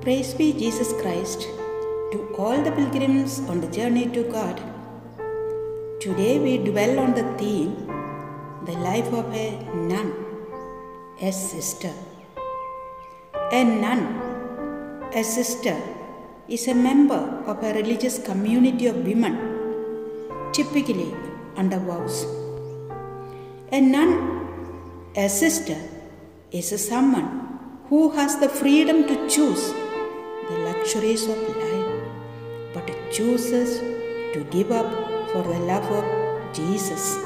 Praise be Jesus Christ to all the pilgrims on the journey to God. Today we dwell on the theme, the life of a nun, a sister. A nun, a sister, is a member of a religious community of women, typically under vows. A nun, a sister, is someone who has the freedom to choose the luxuries of life, but chooses to give up for the love of Jesus.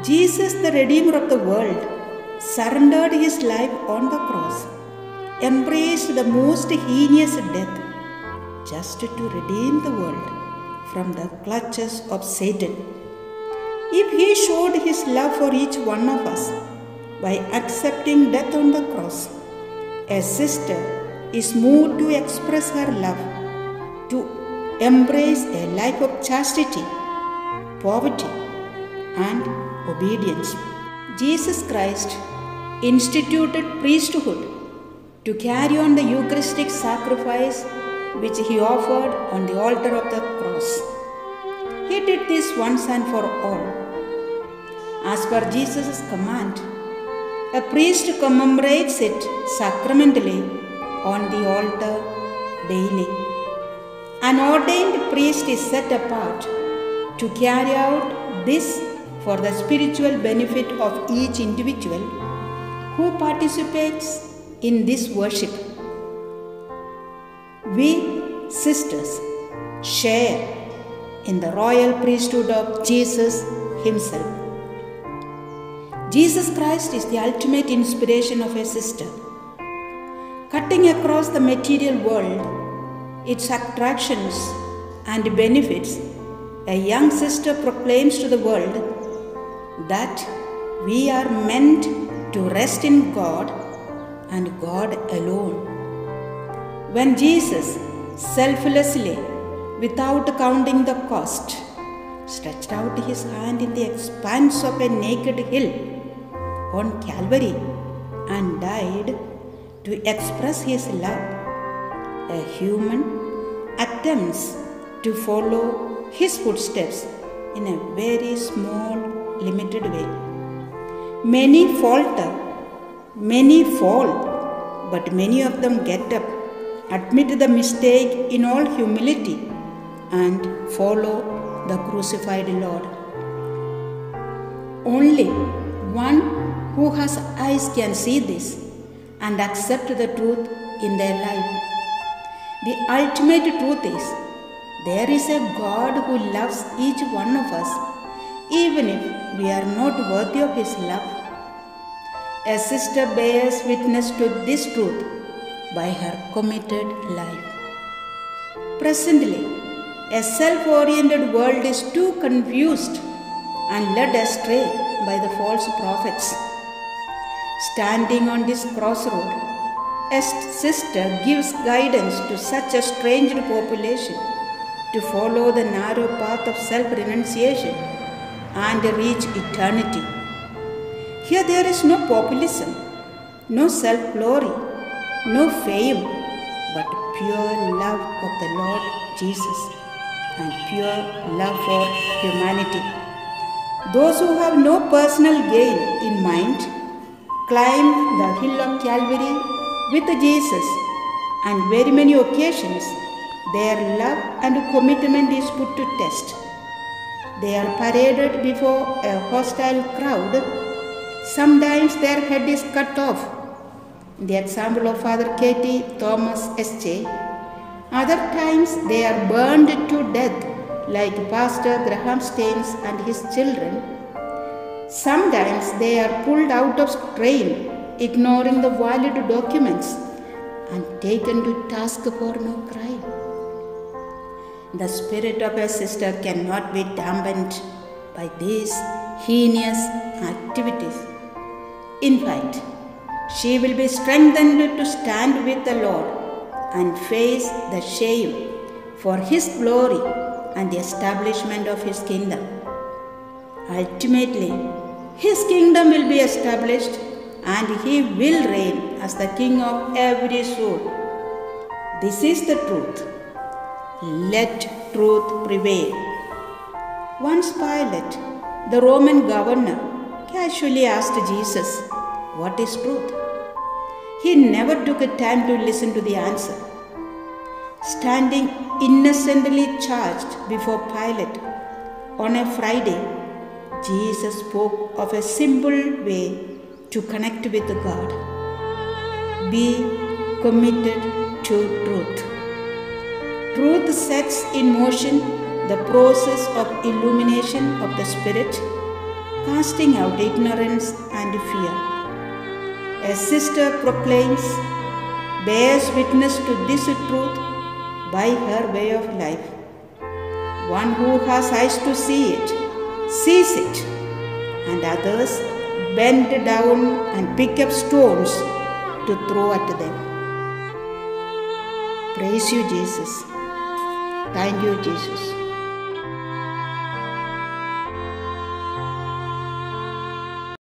Jesus, the Redeemer of the world, surrendered his life on the cross, embraced the most heinous death, just to redeem the world from the clutches of Satan. If he showed his love for each one of us by accepting death on the cross, a sister is moved to express her love, to embrace a life of chastity, poverty, and obedience. Jesus Christ instituted priesthood to carry on the Eucharistic sacrifice which he offered on the altar of the cross. He did this once and for all. As per Jesus' command, a priest commemorates it sacramentally on the altar daily. An ordained priest is set apart to carry out this for the spiritual benefit of each individual who participates in this worship. We, sisters, share in the royal priesthood of Jesus himself. Jesus Christ is the ultimate inspiration of a sister. Cutting across the material world, its attractions and benefits, a young sister proclaims to the world that we are meant to rest in God and God alone. When Jesus selflessly, without counting the cost, stretched out his hand in the expanse of a naked hill on Calvary and died to express his love, a human attempts to follow his footsteps in a very small, limited way. Many falter, many fall, but many of them get up, admit the mistake in all humility, and follow the crucified Lord. Only one who has eyes can see this and accept the truth in their life. The ultimate truth is, there is a God who loves each one of us, even if we are not worthy of his love. A sister bears witness to this truth by her committed life. Presently, a self-oriented world is too confused and led astray by the false prophets. Standing on this crossroad, a sister gives guidance to such a strange population to follow the narrow path of self-renunciation and reach eternity. Here there is no populism, no self-glory, no fame, but pure love of the Lord Jesus and pure love for humanity. Those who have no personal gain in mind climb the hill of Calvary with Jesus, and very many occasions their love and commitment is put to test. They are paraded before a hostile crowd. Sometimes their head is cut off. The example of Father Katie Thomas S.J. Other times they are burned to death like Pastor Graham Staines and his children. Sometimes they are pulled out of train, ignoring the valid documents, and taken to task for no crime. The spirit of a sister cannot be dampened by these heinous activities. In fact, she will be strengthened to stand with the Lord and face the shame for his glory and the establishment of his kingdom. Ultimately, his kingdom will be established and he will reign as the king of every soul. This is the truth. Let truth prevail. Once Pilate, the Roman governor, casually asked Jesus, "What is truth?" He never took a time to listen to the answer. Standing innocently charged before Pilate on a Friday, Jesus spoke of a simple way to connect with God. Be committed to truth. Truth sets in motion the process of illumination of the Spirit, casting out ignorance and fear. A sister proclaims, bears witness to this truth by her way of life. One who has eyes to see it, sees it, and others bend down and pick up stones to throw at them. Praise you, Jesus. Thank you, Jesus.